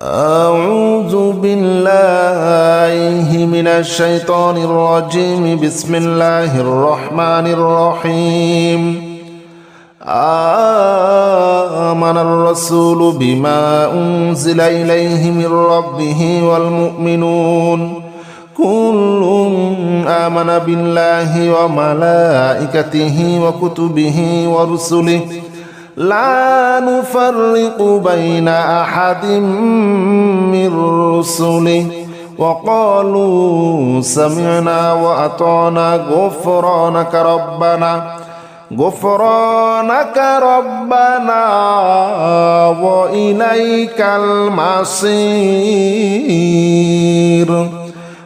أعوذ بالله من الشيطان الرجيم. بسم الله الرحمن الرحيم. آمن الرسول بما أنزل إليه من ربه والمؤمنون كل آمن بالله وملائكته وكتبه ورسله لا نفرق بين أحد من رسله وقالوا سمعنا وأطعنا غفرانك ربنا وإليك المصير.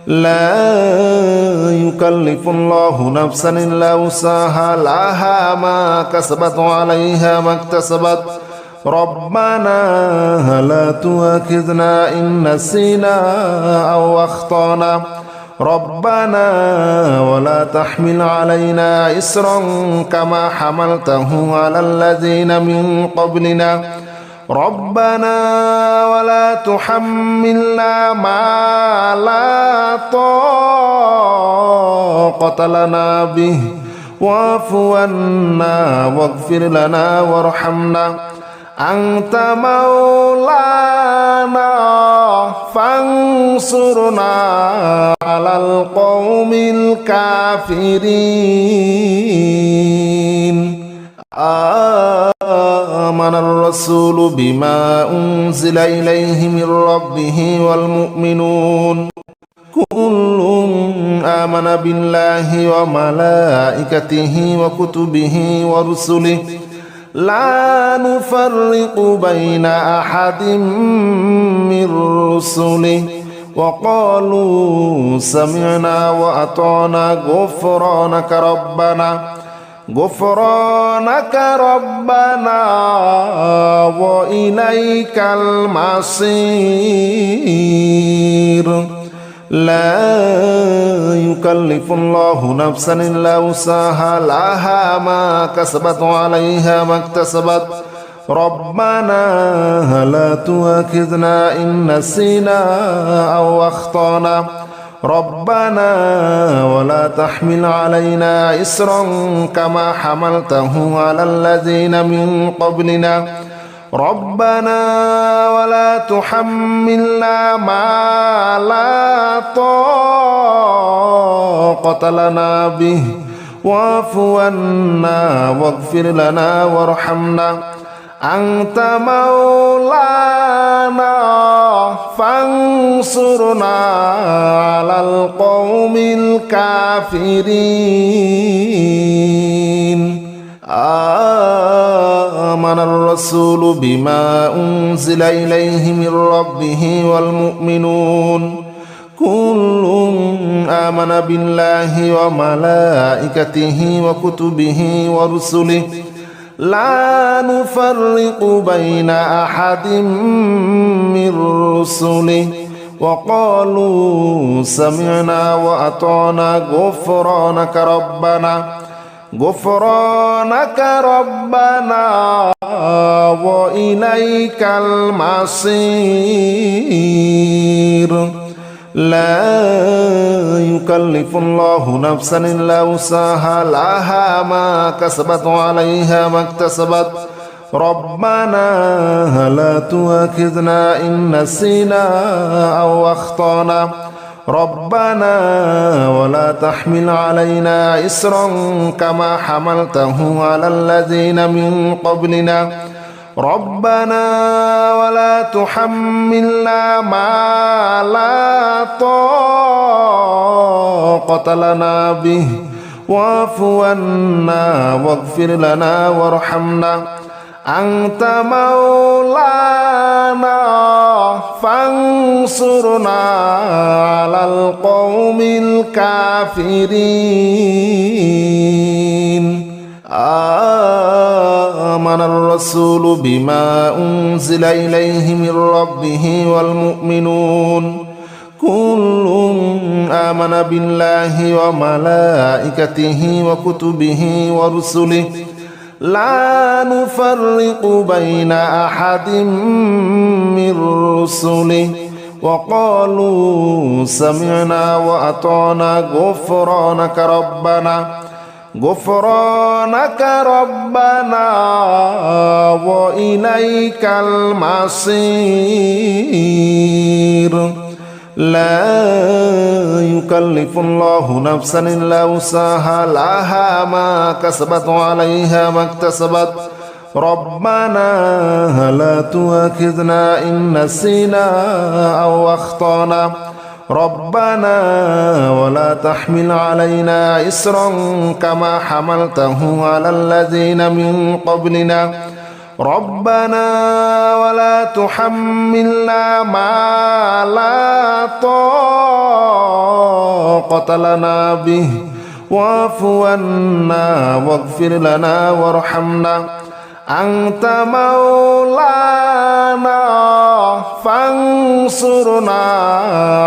لا يكلف الله نفسا إلا وسعها لها ما كسبت وعليها ما اكتسبت ربنا لا تؤاخذنا إن نسينا أو أخطأنا ربنا ولا تحمل علينا إصرا كما حملته على الذين من قبلنا ربنا ولا تحملنا ما لا طاقة لنا به واعف عنا واغفر لنا وارحمنا أنت مولانا فانصرنا على القوم الكافرين. آمن الرسول بما أنزل إليه من ربه والمؤمنون كل آمن بالله وملائكته وكتبه ورسله لا نفرق بين أحد من رسله وقالوا سمعنا وأطعنا غفرانك ربنا وإليك المصير. لا يكلف الله نفسا إلا وسعها لها ما كسبت وعليها ما اكتسبت ربنا لا تؤاخذنا إن نسينا أو أخطأنا ربنا ولا تحمل علينا إصرا كما حملته على الذين من قبلنا ربنا ولا تحملنا ما لا طاقة لنا به واعف عنا واغفر لنا وارحمنا أنت مولانا فانصرنا على القوم الكافرين. آمن الرسول بما أنزل إليه من ربه والمؤمنون كل آمن بالله وملائكته وكتبه ورسله لا نفرق بين أحد من رسله وقالوا سمعنا وأطعنا غفرانك ربنا وإليك المصير. لا يكلف الله نفسا إلا وسعها لها ما كسبت وعليها ما اكتسبت ربنا لا تؤاخذنا إن نسينا أو أخطأنا ربنا ولا تحمل علينا إصرا كما حملته على الذين من قبلنا ربنا ولا تحملنا ما لا طاقة لنا به واعف عنا واغفر لنا وارحمنا أنت مولانا فانصرنا على القوم الكافرين. آمن الرسول بما أنزل إليه من ربه والمؤمنون كل آمن بالله وملائكته وكتبه ورسله لا نفرق بين أحد من رسله وقالوا سمعنا وأطعنا غفرانك ربنا وإليك المصير لا يكلف الله نفسا إلا وسعها لها ما كسبت وعليها ما اكتسبت ربنا لا تؤاخذنا إن نسينا أو أخطأنا ربنا ولا تحمل علينا إصرا كما حملته على الذين من قبلنا ربنا ولا تحملنا ما لا طاقة لنا به واعف عنا واغفر لنا وارحمنا أنت مولانا فانصرنا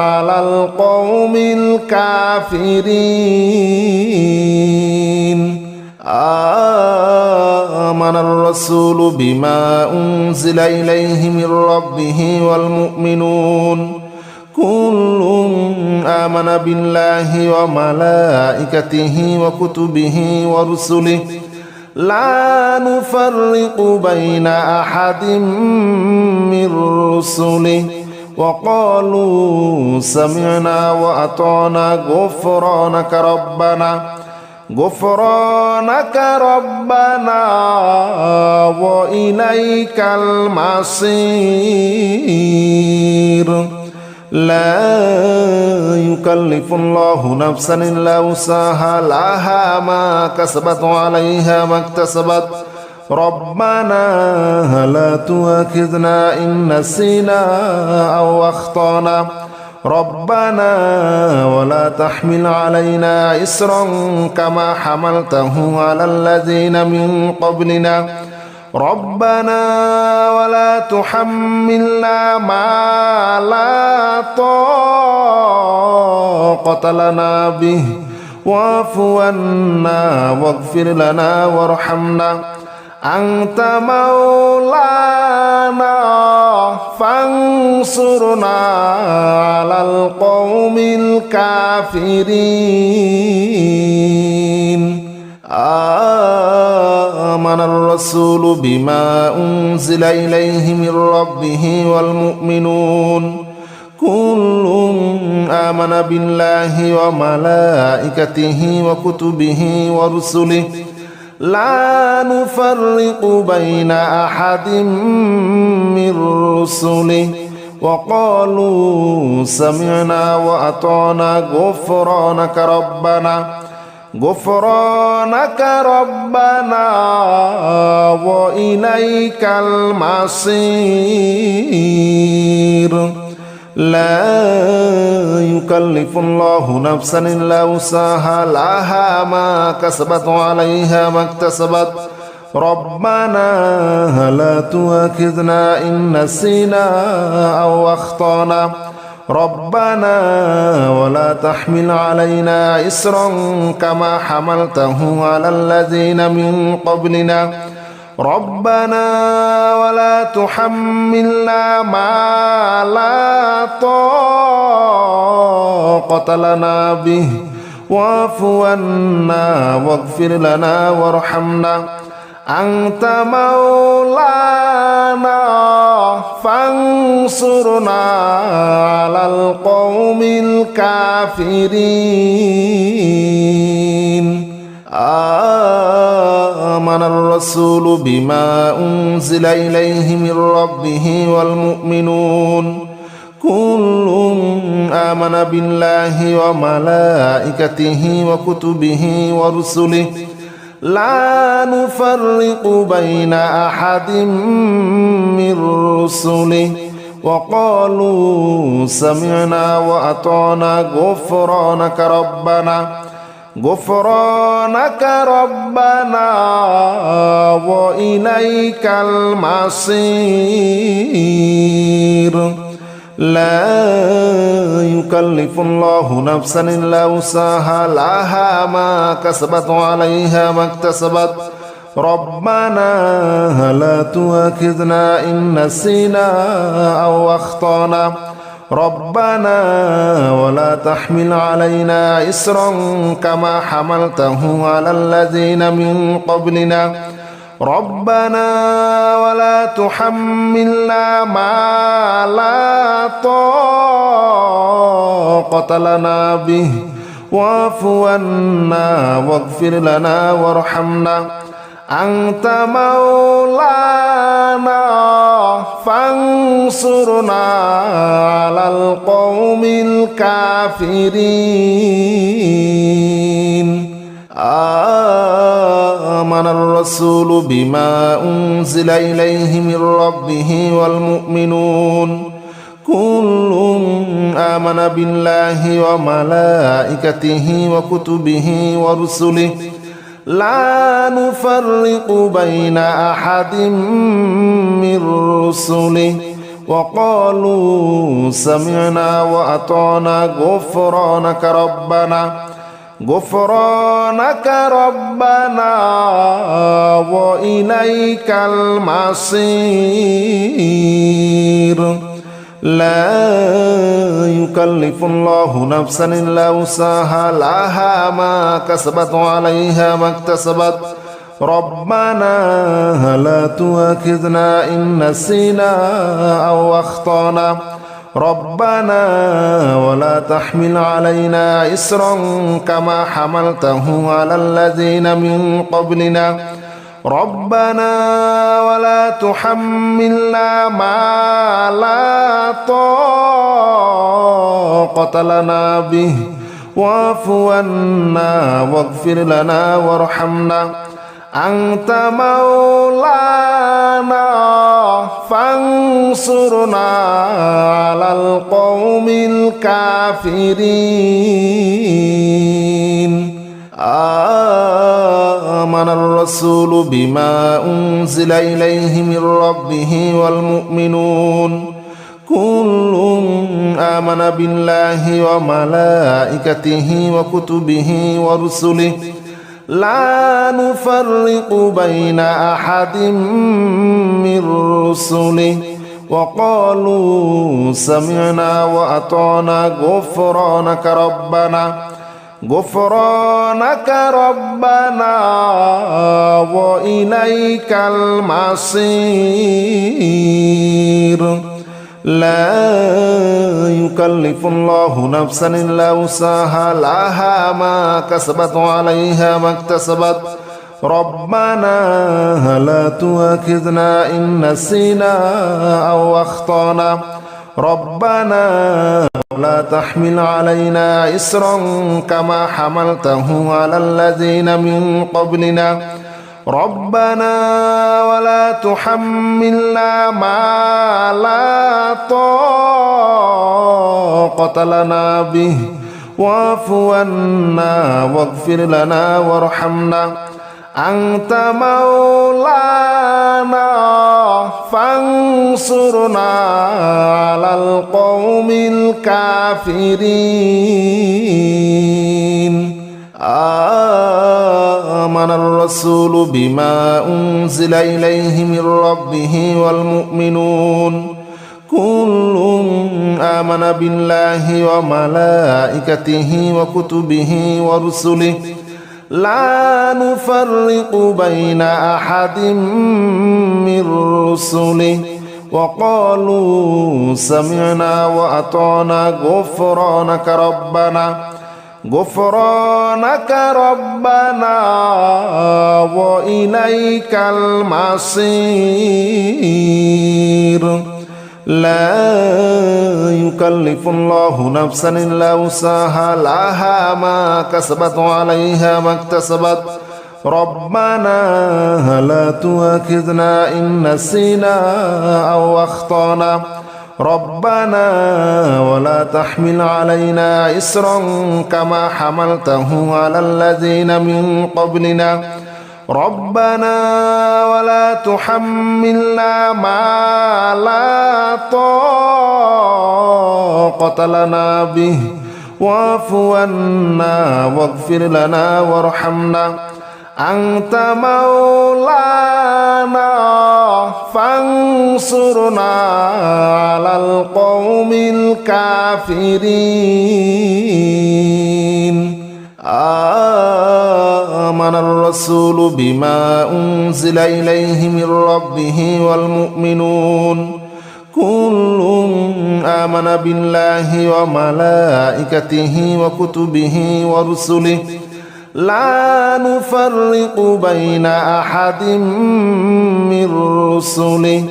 على القوم الكافرين آمن الرسول بما أنزل إليه من ربه والمؤمنون كل آمن بالله وملائكته وكتبه ورسله لا نفرق بين أحد من رسله وقالوا سمعنا وأطعنا غفرانك ربنا وإليك المصير لا يكلف الله نفسا إلا وسعها لها ما كسبت وعليها ما اكتسبت ربنا لا تؤاخذنا إن نسينا أو أخطأنا ربنا ولا تحمل علينا إصرا كما حملته على الذين من قبلنا ربنا ولا تحملنا ما لا طاقة لنا به واعف عنا واغفر لنا وارحمنا أنت مولانا فانصرنا على القوم الكافرين آمن الرسول بما أنزل إليه من ربه والمؤمنون كل آمن بالله وملائكته وكتبه ورسله لا نفرق بين أحد من رسله وقالوا سمعنا وأطعنا غفرانك ربنا وإليك المصير لا يكلف الله نفسا إلا وسعها لها ما كسبت وعليها ما اكتسبت ربنا لا تؤاخذنا إن نسينا أو أخطأنا ربنا ولا تحمل علينا إصرا كما حملته على الذين من قبلنا ربنا ولا تحملنا ما لا طاقة لنا به واعف عنا واغفر لنا وارحمنا أنت مولانا فانصرنا على القوم الكافرين آمن الرسول بما أنزل إليه من ربه والمؤمنون كل آمن بالله وملائكته وكتبه ورسله لا نفرق بين أحد من رسله وقالوا سمعنا وأطعنا غفرانك ربنا وإليك المصير لا يكلف الله نفسا إلا وسعها لها ما كسبت وعليها ما اكتسبت ربنا لا تؤاخذنا إن نسينا أو أخطأنا ربنا ولا تحمل علينا إصرا كما حملته على الذين من قبلنا ربنا ولا تحملنا ما لا طاقة لنا به واعف عنا واغفر لنا وارحمنا أنت مولانا فانصرنا على القوم الكافرين آمن الرسول بما أنزل إليه من ربه والمؤمنون كل آمن بالله وملائكته وكتبه ورسله لا نفرق بين أحد من رسله وقالوا سمعنا وأطعنا غفرانك ربنا وإليك المصير لا يكلف الله نفسا إلا وسعها لها ما كسبت وعليها ما اكتسبت ربنا لا تؤاخذنا إن نسينا أو أخطأنا ربنا ولا تحمل علينا إصرا كما حملته على الذين من قبلنا ربنا ولا تحملنا ما لا طاقة لنا به واعف عنا واغفر لنا وارحمنا أنت مولانا فانصرنا على القوم الكافرين آمن الرسول بما أنزل إليه من ربه والمؤمنون كل آمن بالله وملائكته وكتبه ورسله لا نفرق بين أحد من رسله وقالوا سمعنا وأطعنا غفرانك ربنا وإليك المصير لا يكلف الله نفسا إلا وسعها لها ما كسبت وعليها ما اكتسبت ربنا لا تؤاخذنا إن نسينا أو أخطأنا ربنا ولا تحمل علينا إصرا كما حملته على الذين من قبلنا ربنا ولا تحملنا ما لا طاقة لنا به واعف عنا واغفر لنا وارحمنا أنت مولانا فانصرنا على القوم الكافرين آمن الرسول بما أنزل إليه من ربه والمؤمنون كل آمن بالله وملائكته وكتبه ورسله لا نفرق بين أحد من رسله وقالوا سمعنا وأطعنا غفرانك ربنا وإليك المصير لا يكلف الله نفسا إلا وسعها لها ما كسبت وعليها ما اكتسبت ربنا لا تؤاخذنا إن نسينا أو أخطأنا ربنا ولا تحمل علينا إصرا كما حملته على الذين من قبلنا ربنا ولا تحملنا ما لا طاقة لنا به واعف عنا واغفر لنا وارحمنا أنت مولانا فانصرنا على القوم الكافرين آمن الرسول بما أنزل إليه من ربه والمؤمنون كل آمن بالله وملائكته وكتبه ورسله لا نفرق بين أحد من رسله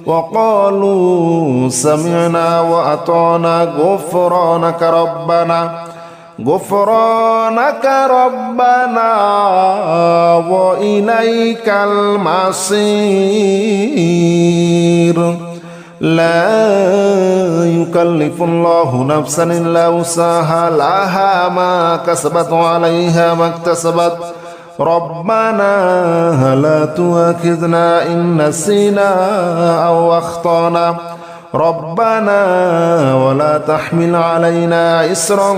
وقالوا سمعنا وأطعنا غفرانك ربنا وإليك المصير لا يكلف الله نفسا إلا وسعها لها ما كسبت وعليها ما اكتسبت ربنا لا تؤاخذنا إن نسينا أو أخطأنا ربنا ولا تحمل علينا إصرا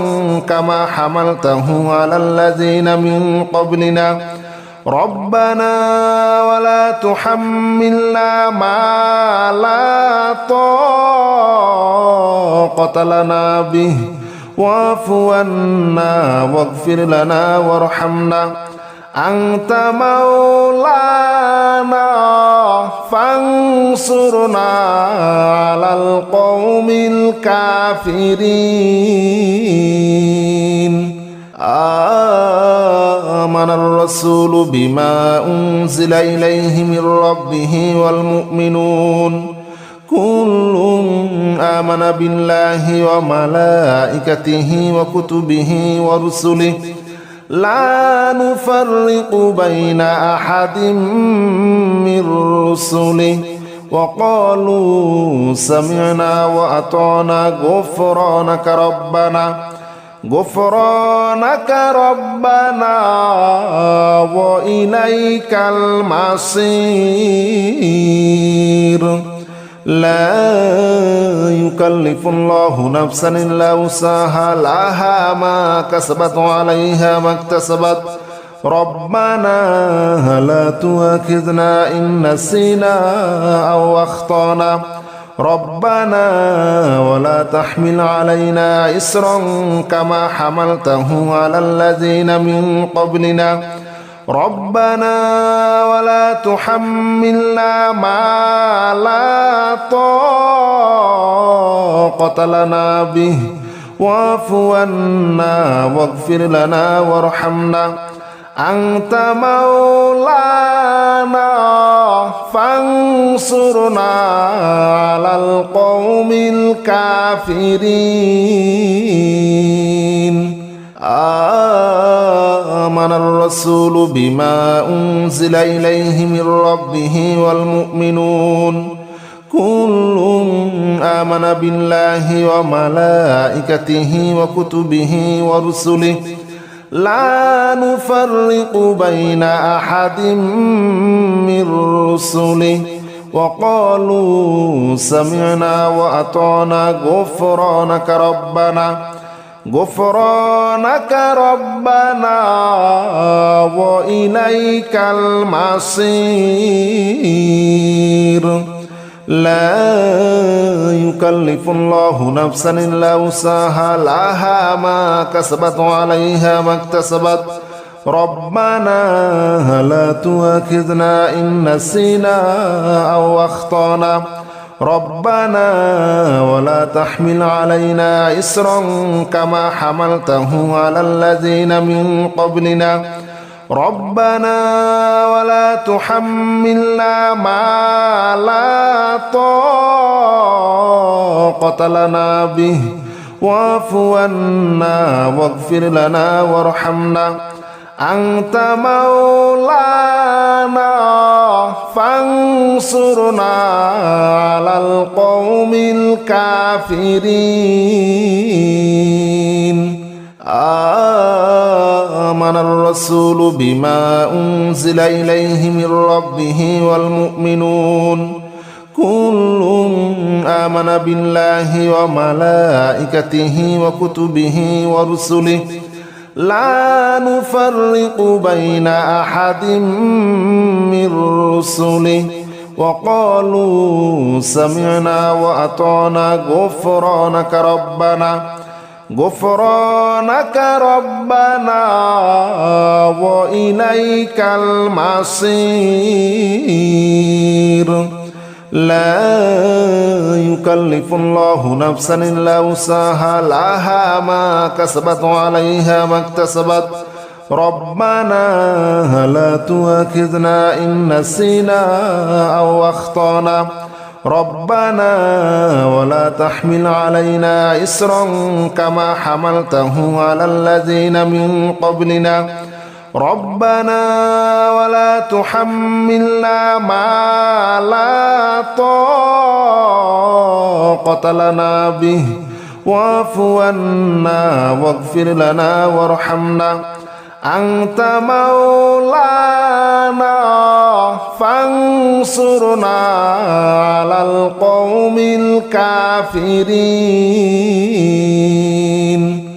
كما حملته على الذين من قبلنا ربنا ولا تحملنا ما لا طاقة لنا به واعف عنا واغفر لنا وارحمنا أنت مولانا فانصرنا على القوم الكافرين آمن الرسول بما أنزل إليه من ربه والمؤمنون كل آمن بالله وملائكته وكتبه ورسله لا نفرق بين أحد من رسله وقالوا سمعنا وأطعنا غفرانك ربنا وإليك المصير لا يكلف الله نفسا إلا وسعها لها ما كسبت وعليها ما اكتسبت ربنا لا تؤاخذنا إن نسينا أو أخطأنا ربنا ولا تحمل علينا إصرا كما حملته على الذين من قبلنا ربنا ولا تحملنا ما لا طاقة لنا به واعف عنا واغفر لنا وارحمنا أنت مولانا فانصرنا على القوم الكافرين آمن الرسول بما أنزل إليه من ربه والمؤمنون كل آمن بالله وملائكته وكتبه ورسله لا نفرق بين أحد من رسله وقالوا سمعنا وأطعنا غفرانك ربنا وإليك المصير لا يكلف الله نفسا إلا وسعها لها ما كسبت وعليها ما اكتسبت ربنا لا تؤاخذنا إن نسينا أو أخطأنا ربنا ولا تحمل علينا إصرا كما حملته على الذين من قبلنا ربنا ولا تحملنا ما لا طاقة لنا به واعف عنا واغفر لنا وارحمنا أنت مولانا فانصرنا على القوم الكافرين آمن الرسول بما أنزل إليه من ربه والمؤمنون كل آمن بالله وملائكته وكتبه ورسله لا نفرق بين أحد من رسله وقالوا سمعنا وأطعنا غفرانك ربنا وإليك المصير لا يكلف الله نفسا إلا وسعها لها ما كسبت وعليها ما اكتسبت ربنا لا تؤاخذنا إن نسينا أو أخطأنا ربنا ولا تحمل علينا إصرا كما حملته على الذين من قبلنا ربنا ولا تحملنا ما لا طاقة لنا به واعف عنا واغفر لنا وارحمنا أنت مولانا فانصرنا على القوم الكافرين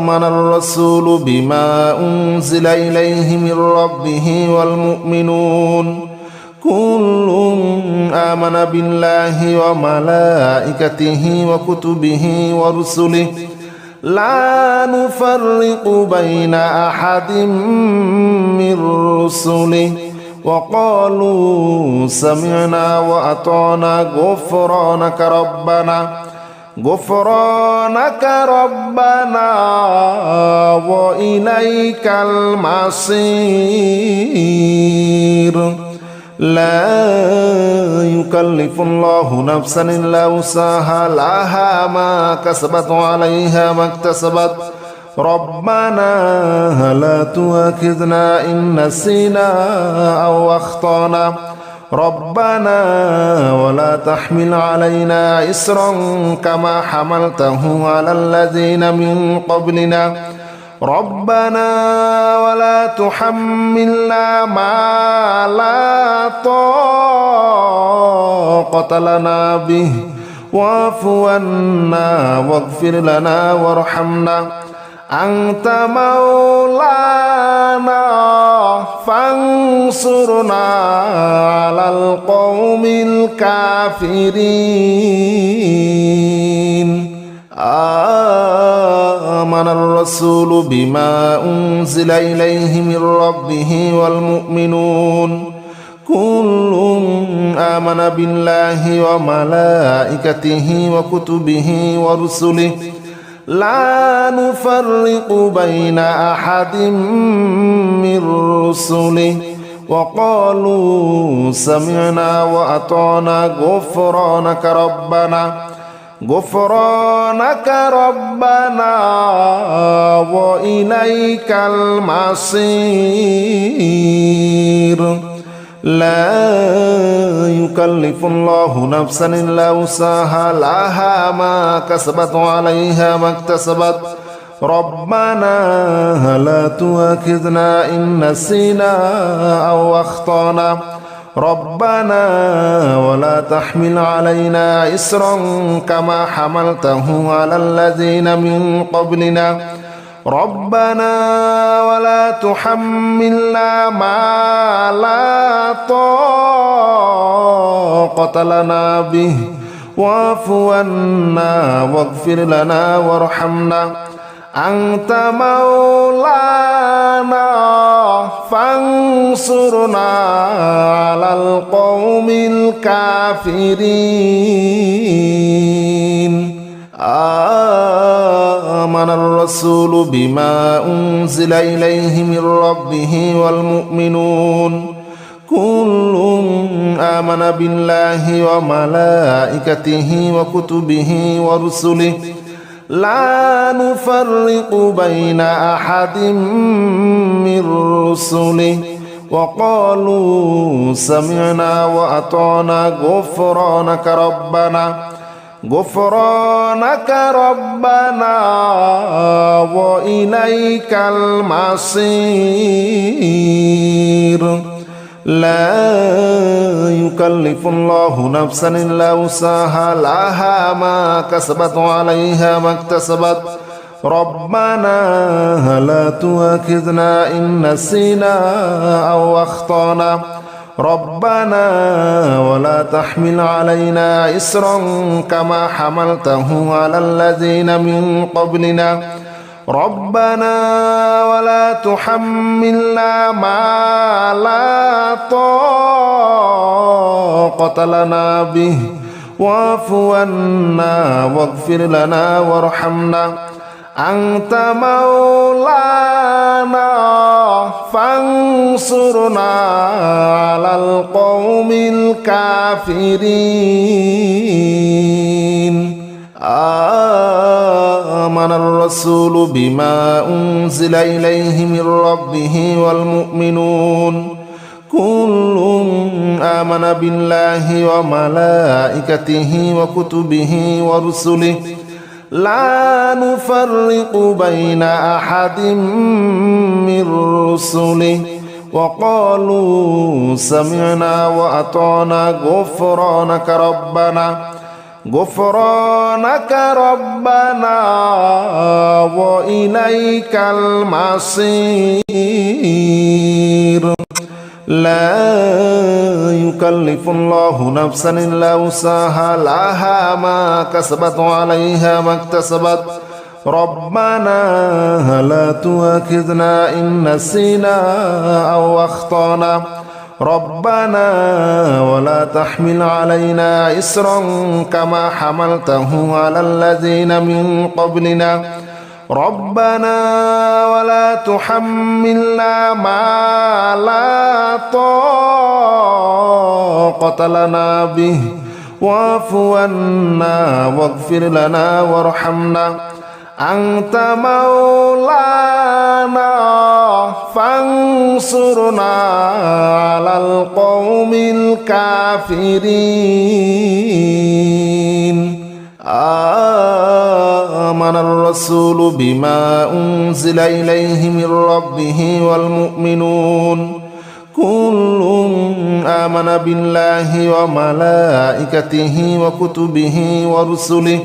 آمن الرسول بما أنزل إليه من ربه والمؤمنون كل آمن بالله وملائكته وكتبه ورسله لا نفرق بين أحد من رسله وقالوا سمعنا وأطعنا غفرانك ربنا وإليك المصير لا يكلف الله نفسا إلا وسعها لها ما كسبت وعليها ما اكتسبت ربنا لا تؤاخذنا إن نسينا أو أخطأنا ربنا ولا تحمل علينا إصرا كما حملته على الذين من قبلنا ربنا ولا تحملنا ما لا طاقة لنا به واعف عنا واغفر لنا وارحمنا أنت مولانا فانصرنا على القوم الكافرين آمن الرسول بما أنزل إليه من ربه والمؤمنون كل آمن بالله وملائكته وكتبه ورسله لا نفرق بين أحد من رسله وقالوا سمعنا وأطعنا غفرانك ربنا وإليك المصير لا يكلف الله نفسا إلا وسعها لها ما كسبت وعليها ما اكتسبت ربنا لا تؤاخذنا إن نسينا أو أخطأنا ربنا ولا تحمل علينا إصرا كما حملته على الذين من قبلنا ربنا ولا تحملنا ما لا طاقة لنا به واعف عنا واغفر لنا وارحمنا أنت مولانا فانصرنا على القوم الكافرين آمن الرسول بما أنزل إليه من ربه والمؤمنون كل آمن بالله وملائكته وكتبه ورسله لا نفرق بين أحد من رسله وقالوا سمعنا وأطعنا غفرانك ربنا وإليك المصير لا يكلف الله نفسا إلا وسعها لها ما كسبت وعليها ما اكتسبت ربنا لا تؤاخذنا إن نسينا أو أخطأنا ربنا ولا تحمل علينا إصرا كما حملته على الذين من قبلنا ربنا ولا تحملنا ما لا طاقة لنا به واعف عنا واغفر لنا وارحمنا أنت مولانا فانصرنا على القوم الكافرين آمن الرسول بما أنزل إليه من ربه والمؤمنون كل آمن بالله وملائكته وكتبه ورسله لا نفرق بين أحد من رسله وقالوا سمعنا وأطعنا غفرانك ربنا وإليك المصير لا يكلف الله نفسا إلا وسعها لها ما كسبت وعليها ما اكتسبت ربنا لا تؤاخذنا إن نسينا أو أخطأنا ربنا ولا تحمل علينا إصرا كما حملته على الذين من قبلنا ربنا ولا تحملنا ما لا طاقة لنا به واعف عنا واغفر لنا وارحمنا أنت مولانا فانصرنا على القوم الكافرين آمن الرسول بما أنزل إليه من ربه والمؤمنون كل آمن بالله وملائكته وكتبه ورسله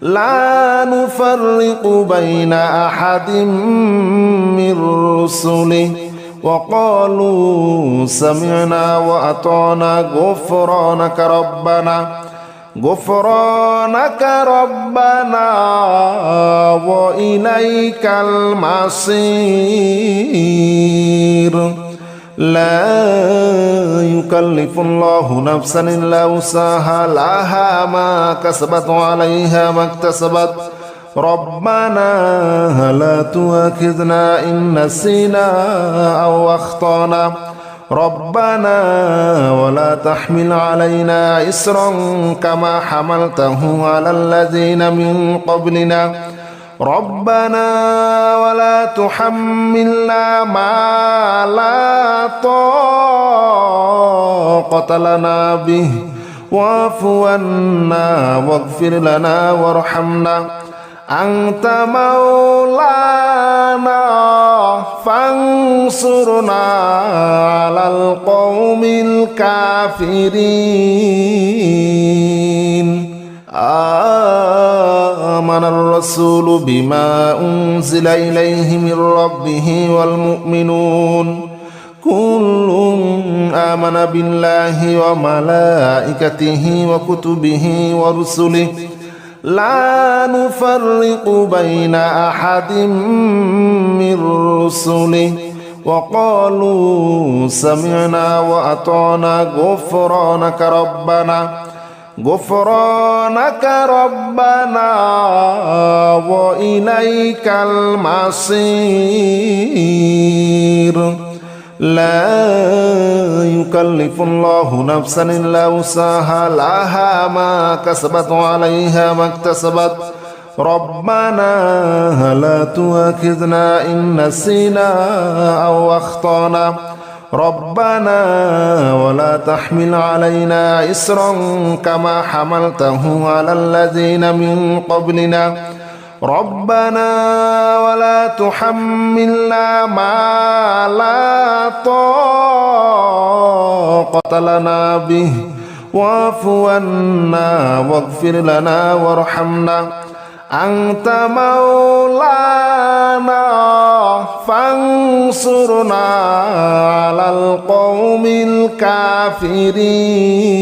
لا نفرق بين أحد من رسله وقالوا سمعنا وأطعنا غفرانك ربنا وإليك المصير لا يكلف الله نفسا إلا وسعها لها ما كسبت وعليها ما اكتسبت ربنا لا تؤاخذنا إن نسينا أو أخطأنا ربنا ولا تحمل علينا إصرا كما حملته على الذين من قبلنا ربنا ولا تحملنا ما لا طاقة لنا به واعف عنا واغفر لنا وارحمنا أنت مولانا فانصرنا على القوم الكافرين آمن الرسول بما أنزل إليه من ربه والمؤمنون كل آمن بالله وملائكته وكتبه ورسله لا نفرق بين أحد من رسله وقالوا سمعنا وأطعنا غفرانك ربنا وإليك المصير لا يكلف الله نفسا إلا وسعها لها ما كسبت وعليها ما اكتسبت ربنا لا تؤاخذنا إن نسينا أو أخطأنا ربنا ولا تحمل علينا إصرا كما حملته على الذين من قبلنا ربنا ولا تحملنا ما لا طاقة لنا به واعف عنا واغفر لنا وارحمنا আনতা মাওলানা ফানসুরনা আলাল কওমিল কাফিরিন।